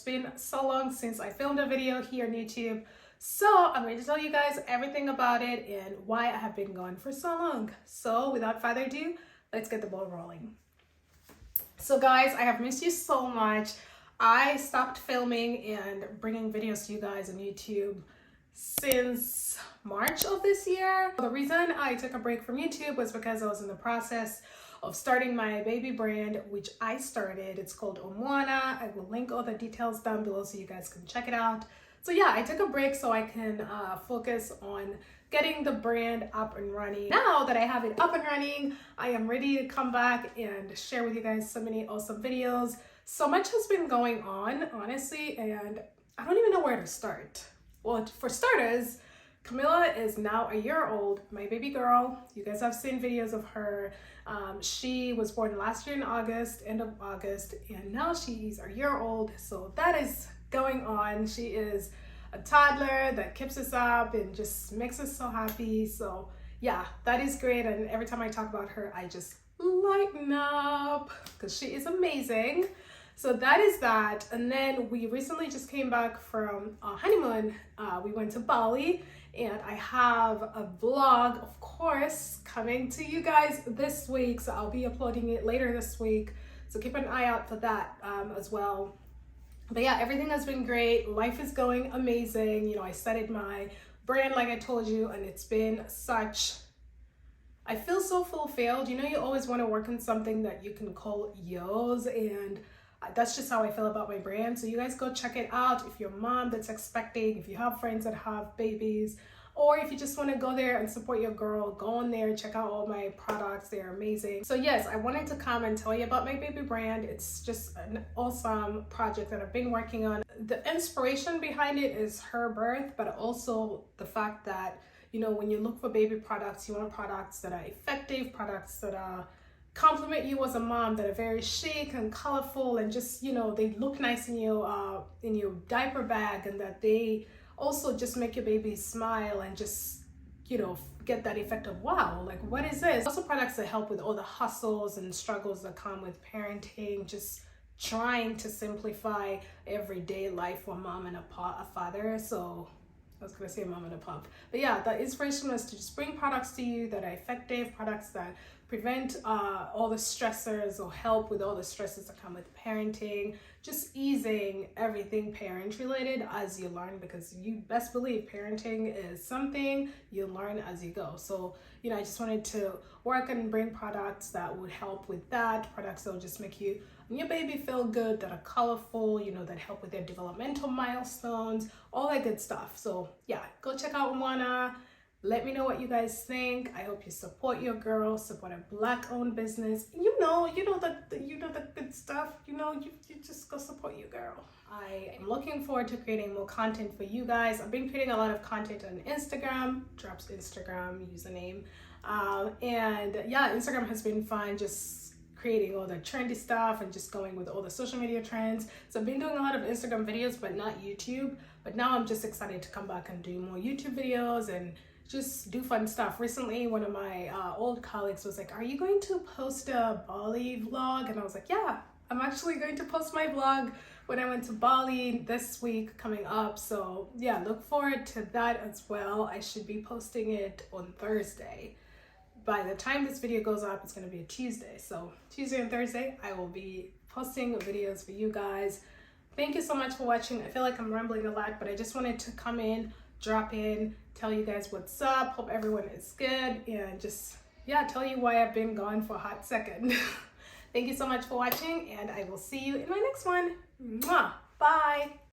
been so long since I filmed a video here on YouTube. So I'm going to tell you guys everything about it and why I have been gone for so long. So without further ado, let's get the ball rolling. So guys, I have missed you so much. I stopped filming and bringing videos to you guys on YouTube since March of this year. The reason I took a break from YouTube was because I was in the process of starting my baby brand, which I started. It's called Omwana. I will link all the details down below so you guys can check it out. So yeah, I took a break so I can focus on getting the brand up and running. Now that I have it up and running, I am ready to come back and share with you guys so many awesome videos. So much has been going on, honestly, and I don't even know where to start. Well, for starters, Camilla is now a year old, my baby girl. You guys have seen videos of her. She was born last year in August, end of August, and now she's a year old. So that is going on. She is a toddler that keeps us up and just makes us so happy. So yeah, that is great. And every time I talk about her, I just lighten up because she is amazing. So that is that. And then we recently just came back from a honeymoon. We went to Bali, and I have a vlog, of course, coming to you guys this week. So I'll be uploading it later this week. So keep an eye out for that as well. But yeah, everything has been great. Life is going amazing. You know, I started my brand like I told you, and it's been such, I feel so fulfilled. You know, you always want to work on something that you can call yours, and that's just how I feel about my brand. So you guys go check it out. If you're a mom that's expecting, if you have friends that have babies, or if you just want to go there and support your girl, go on there, check out all my products. They're amazing. So yes, I wanted to come and tell you about my baby brand. It's just an awesome project that I've been working on. The inspiration behind it is her birth, but also the fact that, you know, when you look for baby products, you want products that are effective, products that are compliment you as a mom, that are very chic and colorful, and just, you know, they look nice in your diaper bag, and that they also just make your baby smile and just, you know, get that effect of wow, like what is this? Also products that help with all the hustles and struggles that come with parenting, just trying to simplify everyday life for a mom and a father. So I was gonna say mom and a pop, but yeah, the inspiration was to just bring products to you that are effective, products that prevent all the stressors or help with all the stresses that come with parenting, just easing everything parent related as you learn, because you best believe parenting is something you learn as you go. So, you know, I just wanted to work and bring products that would help with that, products that will just make you and your baby feel good, that are colorful, you know, that help with their developmental milestones, all that good stuff. So yeah, go check out Omwana. Let me know what you guys think. I hope you support your girl, support a Black-owned business. You know the good stuff. You know, you just go support your girl. I am looking forward to creating more content for you guys. I've been creating a lot of content on Instagram. Drops Instagram username, and yeah, Instagram has been fun. Just creating all the trendy stuff and just going with all the social media trends. So I've been doing a lot of Instagram videos, but not YouTube. But now I'm just excited to come back and do more YouTube videos and just do fun stuff. Recently, one of my old colleagues was like, are you going to post a Bali vlog? And I was like, yeah, I'm actually going to post my vlog when I went to Bali this week coming up. So yeah, look forward to that as well. I should be posting it on Thursday. By the time this video goes up, it's gonna be a Tuesday. So Tuesday and Thursday, I will be posting videos for you guys. Thank you so much for watching. I feel like I'm rambling a lot, but I just wanted to come in, drop in, tell you guys what's up. Hope everyone is good, and just, yeah, tell you why I've been gone for a hot second. Thank you so much for watching, and I will see you in my next one. Mwah! Bye!